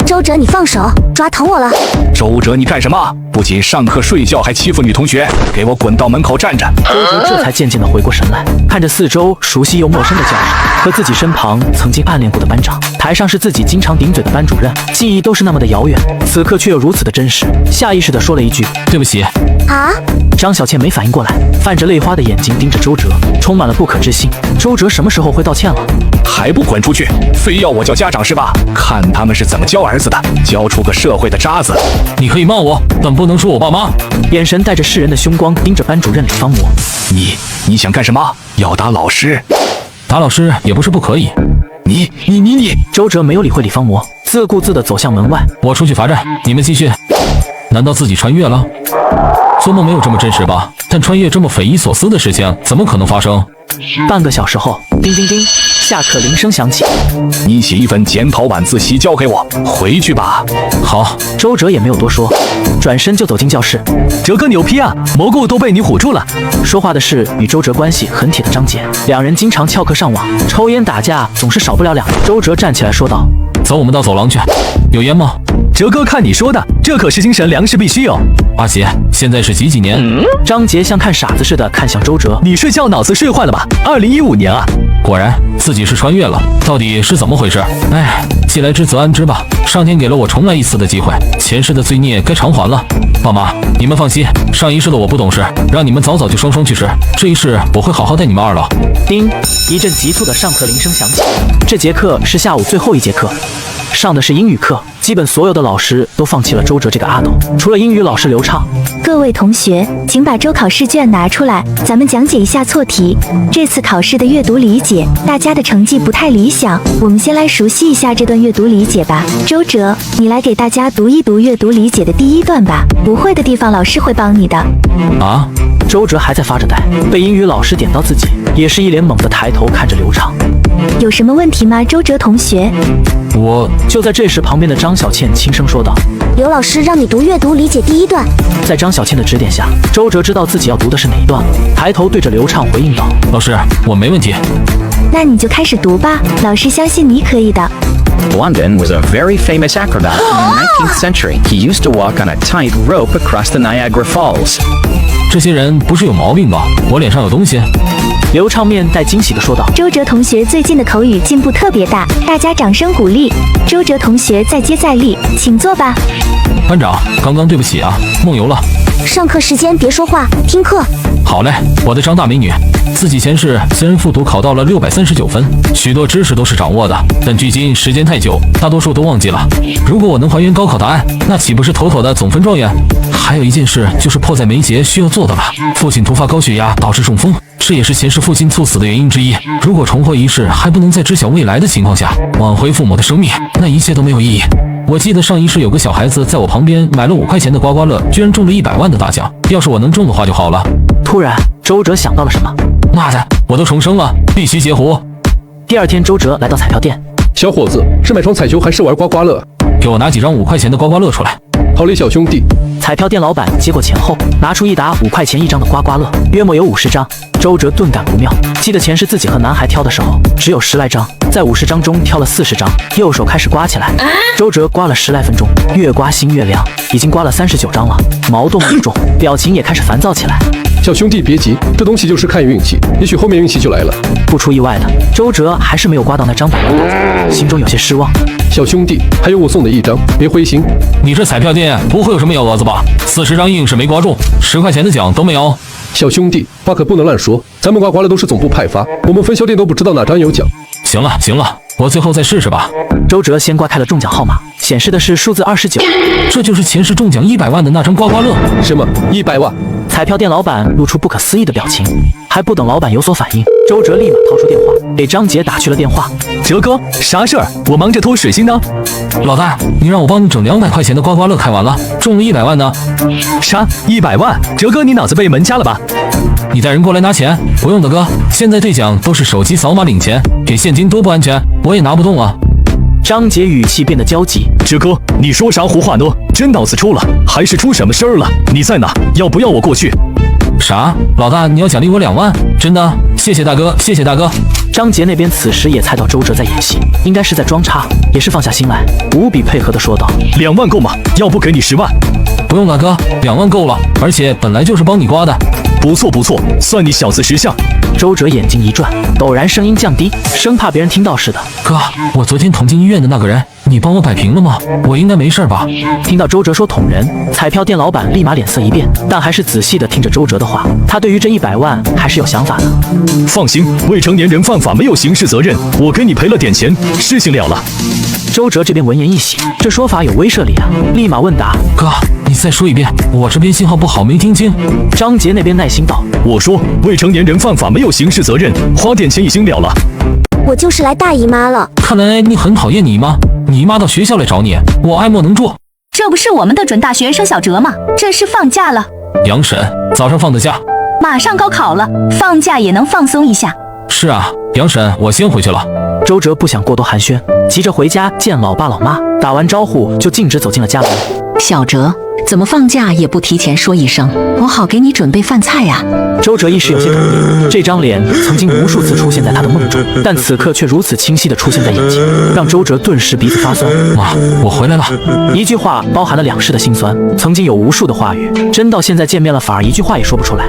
周哲，你放手，抓疼我了！周哲，你干什么？不仅上课睡觉，还欺负女同学，给我滚到门口站着！周哲这才渐渐地回过神来，看着四周熟悉又陌生的教室和自己身旁曾经暗恋过的班长，台上是自己经常顶嘴的班主任，记忆都是那么的遥远，此刻却又如此的真实，下意识地说了一句：“对不起。”啊！张小倩没反应过来，泛着泪花的眼睛盯着周哲，充满了不可置信。周哲什么时候会道歉了？还不滚出去！非要我叫家长是吧？看他们是怎么教儿子的，教出个社会的渣子！你可以骂我，但不能说我爸妈。眼神带着世人的凶光盯着班主任李方魔。你想干什么？要打老师？打老师也不是不可以。你！周哲没有理会李方魔，自顾自地走向门外。我出去罚站，你们继续。难道自己穿越了？做梦没有这么真实吧？但穿越这么匪夷所思的事情，怎么可能发生？半个小时后，叮叮叮，下课铃声响起。你写一份检讨晚自习交给我，回去吧。好。周哲也没有多说，转身就走进教室。哲哥牛批啊，蘑菇都被你唬住了。说话的是与周哲关系很铁的张杰，两人经常翘课上网，抽烟打架总是少不了两人。周哲站起来说道：“走，我们到走廊去。有烟吗？”哲哥看你说的，这可是精神粮食必须哦。阿杰，现在是几年？张杰像看傻子似的看向周哲。你睡觉脑子睡坏了吧？2015年啊。果然自己是穿越了，到底是怎么回事？哎，既来之则安之吧。上天给了我重来一次的机会，前世的罪孽该偿还了。爸妈，你们放心，上一世的我不懂事，让你们早早就双双去世。这一世我会好好带你们二老。叮，一阵急促的上课铃声响起。这节课是下午最后一节课，上的是英语课。基本所有的老师都放弃了周哲这个阿斗，除了英语老师刘畅。各位同学，请把周考试卷拿出来，咱们讲解一下错题。这次考试的阅读理解，大家的成绩不太理想，我们先来熟悉一下这段阅读理解吧。周哲，你来给大家读一读阅读理解的第一段吧，不会的地方老师会帮你的。啊？周哲还在发着呆，被英语老师点到自己，也是一脸懵的抬头看着刘畅。有什么问题吗，周哲同学？就在这时，旁边的张小倩轻声说道：“刘老师让你读阅读理解第一段。”在张小倩的指点下，周哲知道自己要读的是哪一段了，抬头对着刘畅回应道：“老师，我没问题。”那你就开始读吧，老师相信你可以的。Blondin was a very famous acrobat in the 19th century. He used to walk on a tight rope across the Niagara Falls. 这些人不是有毛病吧？我脸上有东西。刘畅面带惊喜地说道：“周哲同学最近的口语进步特别大，大家掌声鼓励。周哲同学再接再厉，请坐吧。”班长，刚刚对不起啊，梦游了。上课时间别说话，听课。好嘞，我的张大美女，自己前世虽然复读考到了639分，许多知识都是掌握的，但距今时间太久，大多数都忘记了。如果我能还原高考答案，那岂不是妥妥的总分状元？还有一件事就是迫在眉睫需要做的了。父亲突发高血压导致中风，这也是前世父亲猝死的原因之一。如果重活一世还不能在知晓未来的情况下挽回父母的生命，那一切都没有意义。我记得上一世有个小孩子在我旁边买了5块钱的刮刮乐，居然中了100万的大奖。要是我能中的话就好了。突然，周哲想到了什么，妈的，我都重生了，必须截胡。第二天，周哲来到彩票店。小伙子，是买双彩球还是玩刮刮乐？给我拿几张5块钱的刮刮乐出来。好嘞，小兄弟。彩票店老板接过钱后，拿出一沓5块钱一张的刮刮乐，约莫有50张。周哲顿感不妙，记得前世自己和男孩挑的时候，只有10来张，在50张中挑了40张，右手开始刮起来。周哲刮了10来分钟，越刮心越凉，已经刮了39张了，毛动不重，表情也开始烦躁起来。小兄弟别急，这东西就是看运气，也许后面运气就来了。不出意外的，周哲还是没有刮到那张100万大奖，心中有些失望。小兄弟，还有我送的1张，别灰心。你这彩票店不会有什么幺蛾子吧？40张硬是没刮中，10块钱的奖都没有。小兄弟，话可不能乱说，咱们刮刮乐都是总部派发，我们分销店都不知道哪张有奖。行了，我最后再试试吧。周哲先刮开了中奖号码，显示的是数字29，这就是前世中奖100万的那张刮刮乐。什么100万？彩票店老板露出不可思议的表情，还不等老板有所反应，周哲立马掏出电话给张杰打去了电话。哲哥，啥事儿？我忙着偷水星呢。老大，你让我帮你整200块钱的刮刮乐开完了，中了100万呢。啥？100万？哲哥，你脑子被门夹了吧？你带人过来拿钱。不用的哥，现在兑奖都是手机扫码领钱，给现金多不安全，我也拿不动啊。张杰语气变得焦急。哲哥，你说啥胡话呢？真脑子抽了，还是出什么事儿了？你在哪？要不要我过去？啥？老大，你要奖励我2万？真的？谢谢大哥，谢谢大哥。张杰那边此时也猜到周哲在演戏，应该是在装叉，也是放下心来，无比配合的说道2万够吗？要不给你10万。不用大哥，2万够了，而且本来就是帮你刮的。不错不错，算你小子识相。周哲眼睛一转，陡然声音降低，生怕别人听到似的。哥，我昨天捅进医院的那个人，你帮我摆平了吗？我应该没事吧？听到周哲说捅人，彩票店老板立马脸色一变，但还是仔细的听着周哲的话。他对于这100万还是有想法的。放心，未成年人犯法没有刑事责任，我给你赔了点钱，事情了了。周哲这边闻言一喜，这说法有威慑力啊，立马问答：哥，你再说一遍，我这边信号不好，没听清。张杰那边耐心道：我说未成年人犯法没有刑事责任，花点钱已经了了。我就是来大姨妈了。看来你很讨厌你妈，你妈到学校来找你，我爱莫能助。这不是我们的准大学生小哲吗？这是放假了。杨婶，早上放的假。马上高考了，放假也能放松一下。是啊，杨婶，我先回去了。周哲不想过多寒暄，急着回家见老爸老妈，打完招呼就径直走进了家门。小哲，怎么放假也不提前说一声，我好给你准备饭菜呀。周哲一时有些哽咽，这张脸曾经无数次出现在他的梦中，但此刻却如此清晰地出现在眼前，让周哲顿时鼻子发酸。妈，我回来了。一句话包含了2世的心酸，曾经有无数的话语，真到现在见面了反而一句话也说不出来。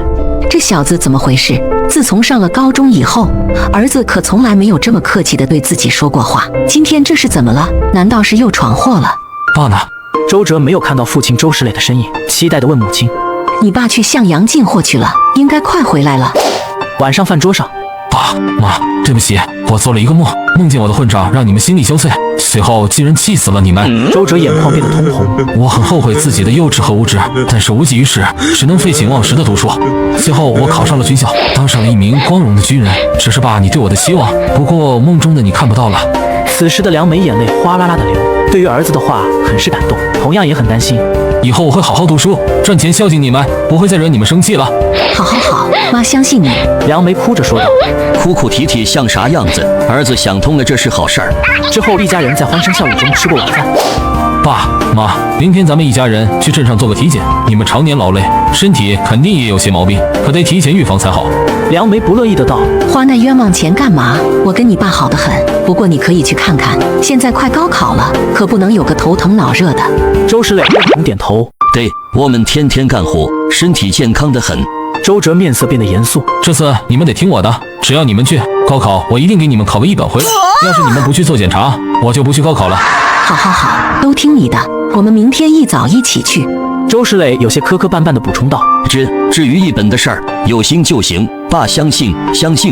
这小子怎么回事？自从上了高中以后，儿子可从来没有这么客气地对自己说过话，今天这是怎么了？难道是又闯祸了？爸呢？周哲没有看到父亲周世磊的身影，期待地问母亲：你爸去向阳进货去了，应该快回来了。晚上饭桌上，爸妈，对不起，我做了一个梦，梦见我的混账让你们心力交瘁，随后竟然气死了你们。周哲眼眶变得通红，我很后悔自己的幼稚和无知，但是无济于事，只能废寝忘食的读书。最后我考上了军校，当上了一名光荣的军人。这是爸你对我的希望，不过梦中的你看不到了。此时的梁梅眼泪哗啦啦的流，对于儿子的话很是感动，同样也很担心。以后我会好好读书，赚钱孝敬你们，不会再惹你们生气了。好好好，妈相信你。梁梅哭着说道。哭哭啼啼像啥样子？儿子想通了，这是好事儿。之后一家人在欢声笑语中吃过晚饭。爸妈，明天咱们一家人去镇上做个体检，你们常年劳累，身体肯定也有些毛病，可得提前预防才好。梁梅不乐意的道：花那冤枉钱干嘛？我跟你爸好得很，不过你可以去看看，现在快高考了，可不能有个头疼脑热的。周世磊认同点头。对，我们天天干活，身体健康得很。周哲面色变得严肃，这次你们得听我的，只要你们去高考，我一定给你们考个1本回来。要是你们不去做检查，我就不去高考了。好好好，都听你的，我们明天一早一起去。周世磊有些磕磕绊绊地补充道：至于1本的事儿，有心就行，爸相信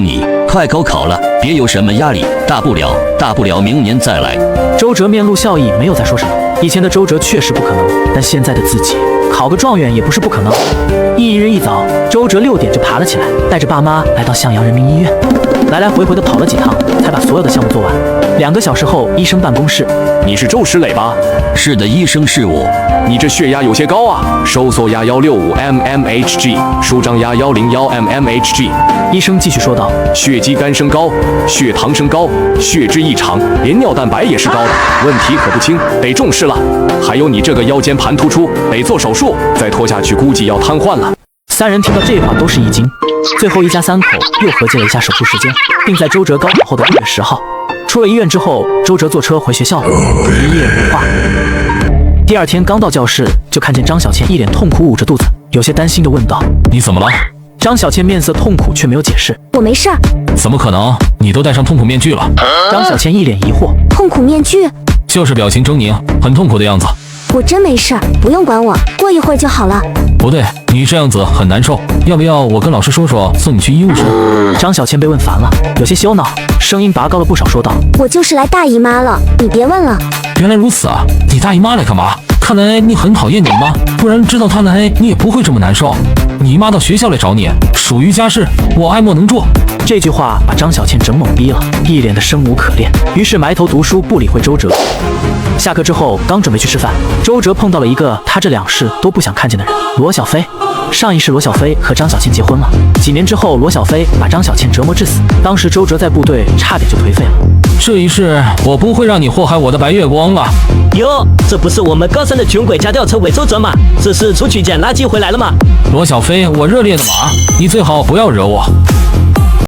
你。快高考了，别有什么压力，大不了明年再来。周哲面露笑意，没有再说什么。以前的周哲确实不可能，但现在的自己考个状元也不是不可能。一日一早，周哲6点就爬了起来，带着爸妈来到向阳人民医院，来来回回的跑了几趟，才把所有的项目做完。2个小时后，医生办公室，你是周世磊吧？是的，医生是我。你这血压有些高啊，收缩压165 mmHg， 舒张压101 mmHg。医生继续说道：血肌酐升高，血糖升高，血脂异常，连尿蛋白也是高的，问题可不轻，得重视了。还有你这个腰间盘突出，得做手术，再拖下去估计要瘫痪了。3人听到这话都是一惊。最后一家3口又合计了一下手术时间，并在周哲高考后的5月10号。出了医院之后，周哲坐车回学校了，一夜无话。第2天刚到教室，就看见张小倩一脸痛苦，捂着肚子，有些担心地问道：你怎么了？张小倩面色痛苦，却没有解释。我没事儿。怎么可能？你都戴上痛苦面具了。张小倩一脸疑惑。痛苦面具？就是表情狰狞，很痛苦的样子。我真没事儿，不用管我，过一会儿就好了。不对，你这样子很难受，要不要我跟老师说说，送你去医务室？张小倩被问烦了，有些羞恼，声音拔高了不少，说道：我就是来大姨妈了，你别问了。原来如此啊，你大姨妈来干嘛？看来你很讨厌你妈，不然知道她来你也不会这么难受。你妈到学校来找你，属于家事，我爱莫能助。这句话把张小倩整懵逼了，一脸的生无可恋，于是埋头读书，不理会周哲。下课之后，刚准备去吃饭，周哲碰到了一个他这2世都不想看见的人——罗小飞。上一世罗小飞和张小倩结婚了，几年之后，罗小飞把张小倩折磨致死。当时周哲在部队差点就颓废了。这一世我不会让你祸害我的白月光了。哟，这不是我们高三的穷鬼家吊车伪周哲吗？这是出去捡垃圾回来了吗？罗小飞，我热烈的马，你最好不要惹我。